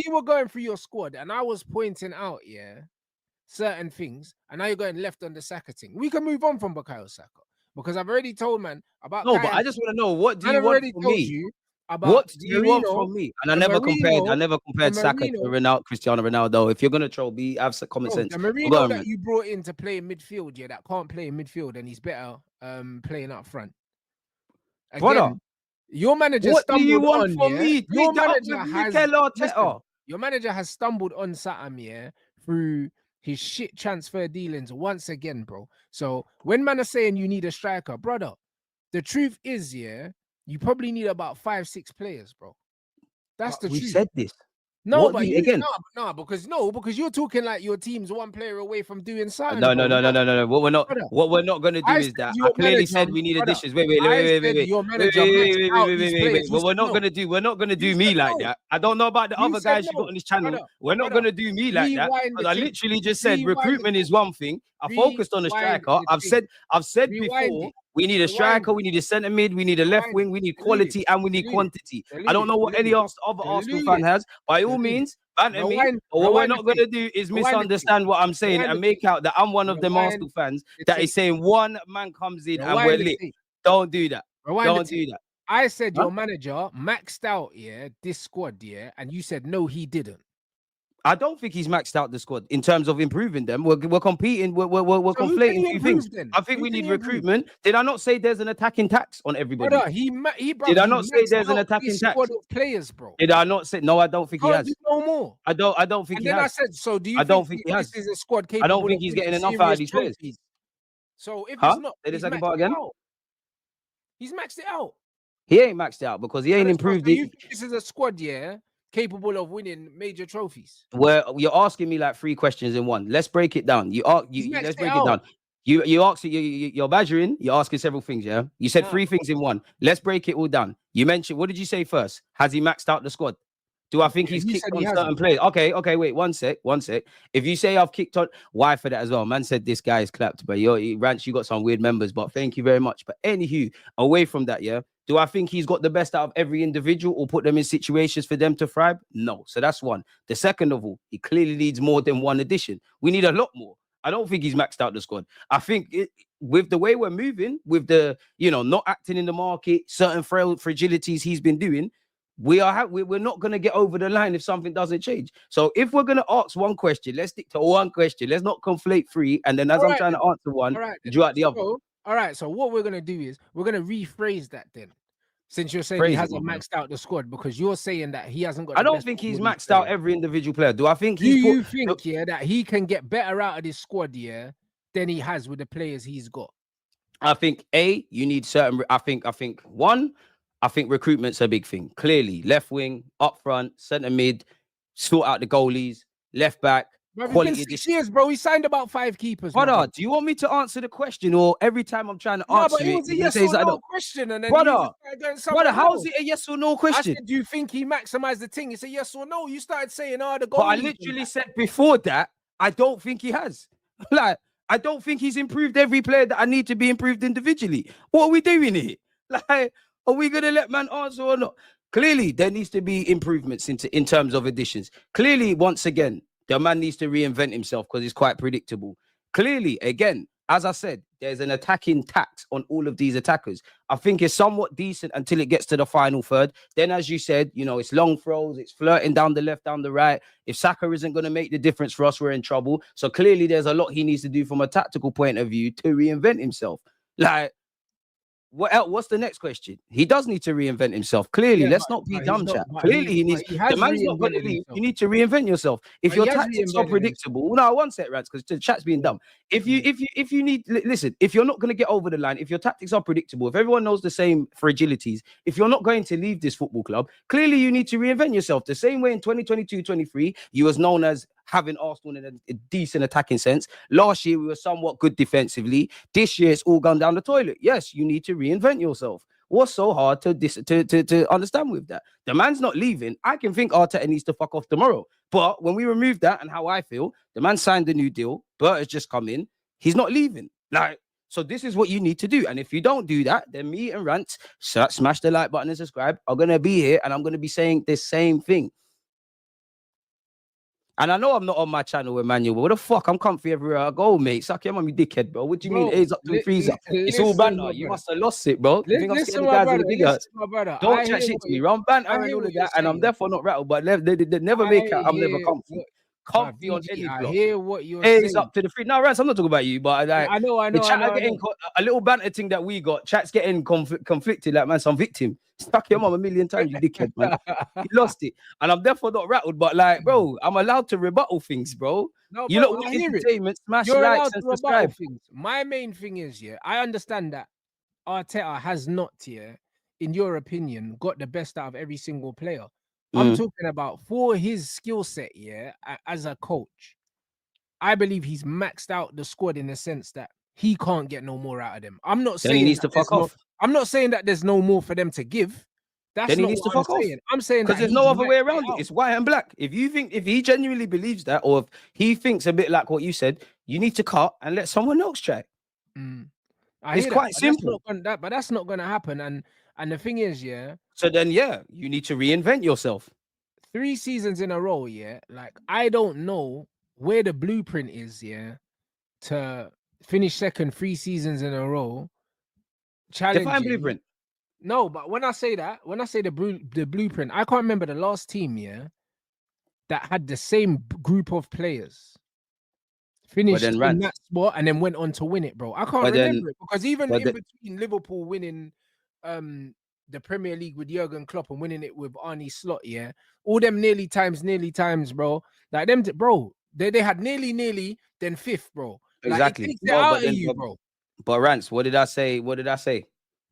you were going through your squad and I was pointing out, yeah, certain things, and now you're going left on the Saka thing. We can move on from Bukayo Saka because I've already told man about No, Kai but I just want to know, what do Man, you I've want already from told me? you about What do you want Marino, from me? And I the never compared. I Marino, never the compared Saka to Marino, Ronaldo, Cristiano Ronaldo. If you're gonna troll, have some common bro, sense. the But go Marino on, that man. you brought in to play in midfield, yeah, that can't play in midfield, and he's better playing up front. Brother, Again, your manager what do you stumbled want on, from yeah. me? Your Take that up manager with has Mikel listen. Arteta. Your manager has stumbled on Satam, yeah, through his shit transfer dealings once again, bro. So when man are saying you need a striker, brother, the truth is, yeah, you probably need about 5-6 players, bro. That's But the we've truth. said this. No, What do but you you again? because you're talking like your team's one player away from doing something, No, no, bro. no, no, No, no, no, no. brother. What we're not gonna do I is said that I your clearly manager, said we need brother. additions. Wait, wait, I wait, wait, said wait, your wait, manager wait, maxed wait, wait, out wait, these wait, wait, wait. players. You What said no. we're not gonna You do said me like no. that. I don't know about the You other said guys you got no, on this channel. brother. We're not Brother, gonna do me like that rewind the because I thing. literally just said Rewind the recruitment thing. is one thing. I focused on a Rewind striker. the I've thing. said Rewind before. it. We need a Rewind striker, it. we need a centre mid, we need a left Rewind wing, it. we need Deluded. quality, and we need Deluded. quantity. I don't Deluded. know what any Deluded. other Arsenal fan Deluded. has. By all Deluded. means, banter me. Rewind. But what we're Rewind the not thing. gonna do is Rewind the thing. misunderstand what I'm saying Rewind the and thing. make out that I'm one of them Rewind Arsenal fans the that thing. is saying one man comes in and we're Rewind the lit. thing. Don't do that. Rewind the Don't thing. do that. I said Huh? your manager maxed out, yeah, this squad, yeah, and you said no, he didn't. I don't think he's maxed out the squad in terms of improving them. We're competing. We're So who can conflating he two things. improve then? I think Who we can need he improve? recruitment. Did I not say there's an attacking tax on everybody? Brother, Did I he not say maxed there's an out attacking this squad tax? of players, bro. Did I not say no? I don't think he Can't do has. no more. I don't think And he then I has. said, so do you I think don't think he this has. is a squad I don't capable think of he's getting winning enough out of serious these players. trophies? So if it's Huh? not, Say the he's second maxed part it again. out. He's maxed it out. He ain't maxed out because he ain't So improved you it. think this is a squad, yeah, capable of winning major trophies? Where you're asking me like three questions in one. Let's break it down. He's maxed Let's it break it out. down. You're badgering. You're asking several things. Yeah, you said Nah. three things in one. Let's break it all down. You mentioned, what did you say first? Has he maxed out the squad? Do I think Yeah, he's he kicked said he on certain hasn't. players? Okay, wait, one sec. If you say I've kicked on, why for that as well? Man said this guy is clapped, but Rants, you got some weird members, but thank you very much. But anywho, away from that, yeah. Do I think he's got the best out of every individual or put them in situations for them to thrive? No. So that's one. The second of all, he clearly needs more than one addition. We need a lot more. I don't think he's maxed out the squad. I think with the way we're moving, with the, not acting in the market, certain fragilities he's been doing, we're not going to get over the line if something doesn't change. So if we're going to ask one question, let's stick to one question. Let's not conflate three. And then as I'm trying to answer one, draw out the other. All right. So what we're gonna do is we're gonna rephrase that then. Since you're saying he Phrase it, my hasn't brother. maxed out the squad, because you're saying that he hasn't got I the don't best think out of he's all these maxed out players. every individual player. Do I think Do he's you think, yeah, that he can get better out of this squad, yeah, than he has with the players he's got? I think you need certain. I think one. I think recruitment's a big thing. Clearly, left wing, up front, centre mid, sort out the goalies, left back, Bro, it's been quality 6 addition. years, bro. He signed about 5 keepers, my Brother, brother. do you want me to answer the question, or every time I'm trying to No, but answer it it, was a you're gonna yes say or something? no question, and then you Brother, just started going somewhere how's else. it a yes or no I question? said, do you think he maximized the thing? It's a yes or no. You started saying, oh, the But I goalies. literally said before that, I don't think he has. Like, I don't think he's improved every player that I need to be improved individually. What are we doing here? Like, are we gonna let man answer or not? Clearly, there needs to be improvements in terms of additions. Clearly, once again, the man needs to reinvent himself because it's quite predictable. Clearly, again, as I said, there's an attacking tax on all of these attackers. I think it's somewhat decent until it gets to the final third. Then, as you said, it's long throws, it's flirting down the left, down the right. If Saka isn't going to make the difference for us, we're in trouble. So clearly, there's a lot he needs to do from a tactical point of view to reinvent himself. Like, what else? What's the next question? He does need to reinvent himself. Clearly, Yeah, let's not be dumb, chat. Clearly, he needs. he The has man's not going to reinvented leave. himself. You need to reinvent yourself. If But your he has tactics are reinvented predictable, no, one set, Rats, because the chat's being dumb. If you need, listen, if you're not going to get over the line, if your tactics are predictable, if everyone knows the same fragilities, if you're not going to leave this football club, clearly you need to reinvent yourself. The same way in 2022-23, you was known as having Arsenal in a decent attacking sense. Last year, we were somewhat good defensively. This year, it's all gone down the toilet. Yes, you need to reinvent yourself. What's so hard to understand with that? The man's not leaving. I can think Arteta needs to fuck off tomorrow. But when we remove that and how I feel, the man signed a new deal. Bert has just come in. He's not leaving. So this is what you need to do. And if you don't do that, then me and Rants, smash the like button and subscribe, are going to be here and I'm going to be saying the same thing. And I know I'm not on my channel, Emmanuel, but what the fuck? I'm comfy everywhere I go, mate. Suck your mum, you dickhead, bro. What do you mean? Bro, A's up, three threes up. It's all listen, banter. my You brother. must have lost it, bro. You think I'm scared Listen, of my guys with brother. the bigger? Listen, my brother. Don't I chat hear shit what to me. you. Run I banter and hear all what of you're that, and I'm saying. therefore not rattled. But they never I make out. I'm never hear comfy. what. My Comfy on VG, any I block. hear what you're A's saying. up to the free. Now, Rants, I'm not talking about you, but like I know, the chat are I getting know. a little banter thing that we got. Chat's getting conflicted, like man, some victim. Stuck your mum a million times, you dickhead, man. You lost it. And I'm therefore not rattled, but like, bro, I'm allowed to rebuttal things, bro. No, You bro, lot want I hear it. entertainment, smash You're likes allowed and to rebuttal subscribe. things. My main thing is, yeah, I understand that Arteta has not, yeah, in your opinion, got the best out of every single player. I'm talking about for his skill set, yeah, as a coach. I believe he's maxed out the squad in the sense that he can't get no more out of them. I'm not Then he saying needs that to there's fuck off. I'm not saying that there's no more for them to give. That's Then he not needs what to I'm fuck off. saying. I'm saying Because that there's he's no other way maxed it around it. out. It's white and black. If he genuinely believes that, or if he thinks a bit like what you said, you need to cut and let someone else try. Mm. I It's hear that, quite but that's simple. not gonna but that's not gonna happen. And the thing is, yeah, So then, yeah, you need to reinvent yourself. 3 seasons in a row, yeah, like I don't know where the blueprint is, yeah, to finish second 3 seasons in a row, Define challenging. blueprint. No, but when I say that, when I say the blueprint, I can't remember the last team, yeah, that had the same group of players But finished then in Rants. that spot and then went on to win it, bro. I can't But then, remember it because even but in the, between Liverpool winning the Premier League with Jurgen Klopp and winning it with Arnie Slot, yeah, all them nearly times, bro. Like them, bro. They had nearly, then fifth, bro. Like it exactly. takes it No, out but of then, you, bro. but Rants, what did I say? What did I say?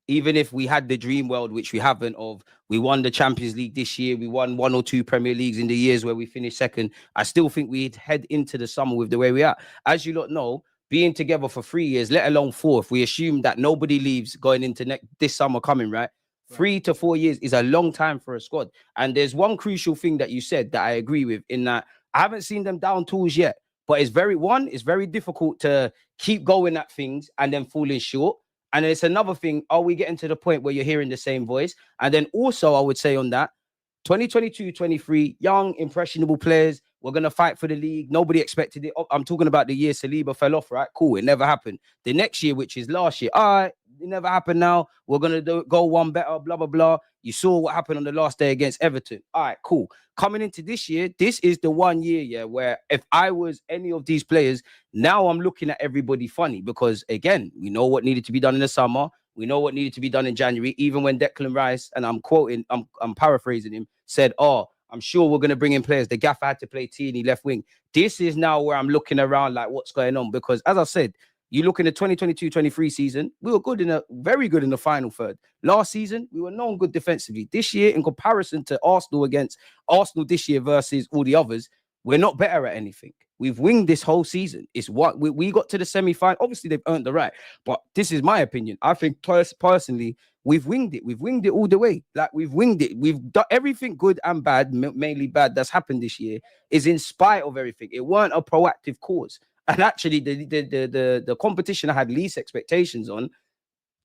Even if we had the dream world, which we haven't, of we won the Champions League this year, we won 1 or 2 Premier Leagues in the years where we finished second, I still think we'd head into the summer with the way we are. As you lot know, being together for 3 years, let alone 4, if we assume that nobody leaves going into this summer coming, right? Right. 3 to 4 years is a long time for a squad. And there's one crucial thing that you said that I agree with, in that I haven't seen them down tools yet. But it's very difficult to keep going at things and then falling short. And it's another thing, are we getting to the point where you're hearing the same voice? And then also, I would say on that, 2022, 23, young, impressionable players. We're going to fight for the league. Nobody expected it. I'm talking about the year Saliba fell off, right? Cool. It never happened. The next year, which is last year, all right, it never happened now. We're going to go one better, blah, blah, blah. You saw what happened on the last day against Everton. All right, cool. Coming into this year, this is the 1 year, yeah, where if I was any of these players, now I'm looking at everybody funny because, again, we know what needed to be done in the summer. We know what needed to be done in January. Even when Declan Rice, and I'm quoting, I'm paraphrasing him, said, "Oh, I'm sure we're going to bring in players." The gaffer had to play Tierney left wing. This is now where I'm looking around like what's going on, because as I said, you look in the 2022-23 season, we were very good in the final third. Last season, we were known good defensively. This year, in comparison to Arsenal this year versus all the others, we're not better at anything. We've winged this whole season. It's what we got to the semi-final. Obviously, they've earned the right, but this is my opinion. I think personally, we've winged it. We've winged it all the way. Like, we've winged it. We've done everything good and bad, mainly bad, that's happened this year is in spite of everything. It weren't a proactive cause. And actually, the competition I had least expectations on,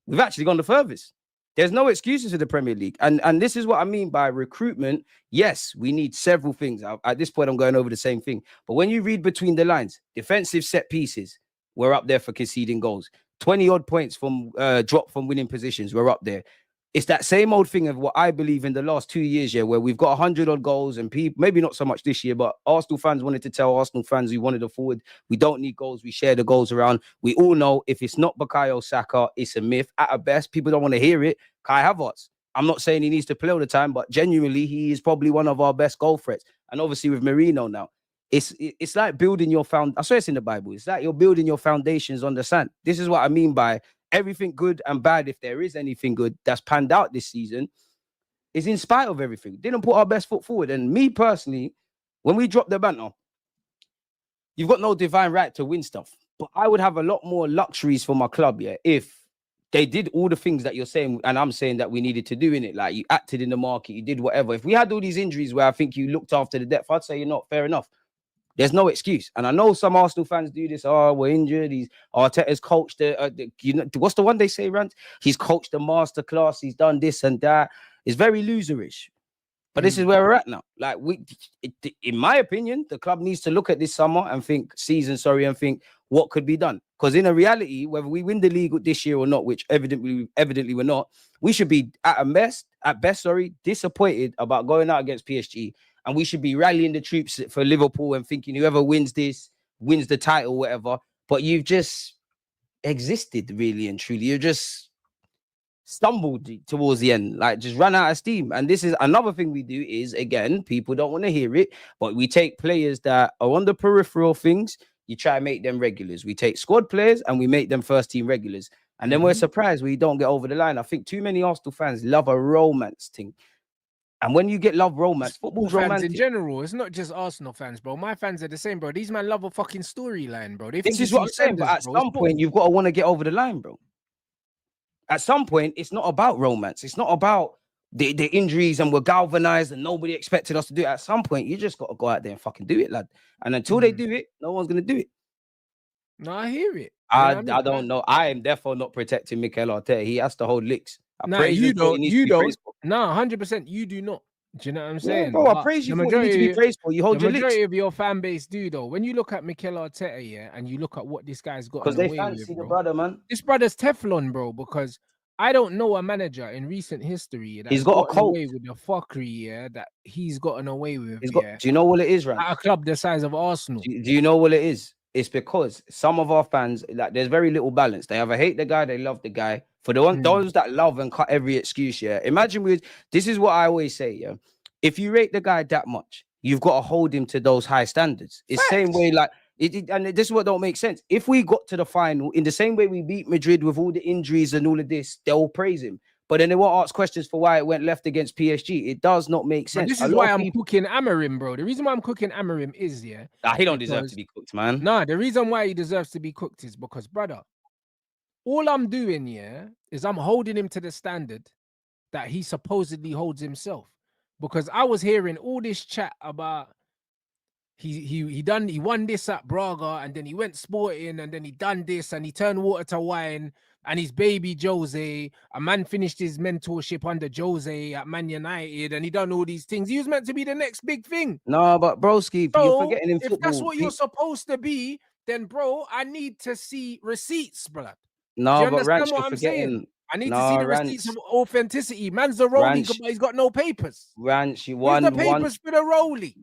we've actually gone the furthest. There's no excuses for the Premier League. And this is what I mean by recruitment. Yes, we need several things. At this point, I'm going over the same thing. But when you read between the lines, defensive set pieces, we're up there for conceding goals. 20 odd points from drop from winning positions, we're up there. It's that same old thing of what I believe in the last 2 years, yeah, where we've got 100 odd goals, and people, maybe not so much this year, but Arsenal fans wanted to tell Arsenal fans who wanted a forward, we don't need goals, we share the goals around. We all know if it's not Bukayo Saka, it's a myth. At a best, people don't want to hear it. Kai Havertz, I'm not saying he needs to play all the time, but genuinely, he is probably one of our best goal threats. And obviously with Merino now, it's like building your I swear it's in the Bible. It's like you're building your foundations on the sand. This is what I mean by everything good and bad, if there is anything good that's panned out this season, is in spite of everything. Didn't put our best foot forward. And me personally, when we drop the banter, you've got no divine right to win stuff. But I would have a lot more luxuries for my club, yeah, if they did all the things that you're saying, and I'm saying that we needed to do in it. Like, you acted in the market, you did whatever. If we had all these injuries where I think you looked after the depth, I'd say you're not fair enough. There's no excuse. And I know some Arsenal fans do this. Oh, we're injured. Arteta's coached what's the one they say, Rant? He's coached the masterclass. He's done this and that. It's very loserish. But this is where we're at now. Like in my opinion, the club needs to look at this summer and think and think what could be done. Because in a reality, whether we win the league this year or not, which evidently we're not, we should be at best, disappointed about going out against PSG, and we should be rallying the troops for Liverpool and thinking whoever wins this wins the title, whatever. But you've just existed really and truly. You've just stumbled towards the end, like just ran out of steam. And this is another thing we do is, again, people don't want to hear it, but we take players that are on the peripheral things, you try and make them regulars. We take squad players and we make them first team regulars. And then we're surprised we don't get over the line. I think too many Arsenal fans love a romance thing. And when you get love romance, football's fans romantic. in general, it's not just Arsenal fans, bro. My fans are the same, bro. These man love a fucking storyline, bro. This is what I'm saying, but at some point, you've got to want to get over the line, bro. At some point, it's not about romance. It's not about the injuries and we're galvanized and nobody expected us to do it. At some point, you just got to go out there and fucking do it, lad. And until they do it, no one's going to do it. No, I hear it. I don't know. I am therefore not protecting Mikel Arteta. He has to hold licks. You don't. No, 100%. You do not. Do you know what I'm saying? Bro, I praise you for what you need to be praised for. You hold your licks. The majority of your fan base do, though. When you look at Mikel Arteta, yeah, and you look at what this guy's got, because they fancy the brother, man. This brother's Teflon, bro. Because I don't know a manager in recent history that he's got a cult away with the fuckery, yeah, that he's gotten away with. Do you know what it is, Rants? At a club the size of Arsenal. Do you know what it is? It's because some of our fans, like, there's very little balance. They either hate the guy, they love the guy. For those that love and cut every excuse, yeah. Imagine this is what I always say, yeah. If you rate the guy that much, you've got to hold him to those high standards. It's the same way, like, and this is what don't make sense. If we got to the final in the same way we beat Madrid with all the injuries and all of this, they'll praise him. But then they won't ask questions for why it went left against PSG. It does not make sense. But this is why I'm cooking Amorim, bro. The reason why I'm cooking Amorim is, yeah. He don't deserve to be cooked, man. Nah, the reason why he deserves to be cooked is because, brother, all I'm doing, yeah, is I'm holding him to the standard that he supposedly holds himself. Because I was hearing all this chat about he won this at Braga and then he went Sporting and then he done this and he turned water to wine and his baby Jose, a man finished his mentorship under Jose at Man United and he done all these things. He was meant to be the next big thing. No, but broski, you're forgetting in football. If that's what you're supposed to be, then bro, I need to see receipts, bro. No, but Rants, you're forgetting. I need to see the receipts of authenticity. Man's a rollie, but he's got no papers. Rants, you won the papers for the rollie.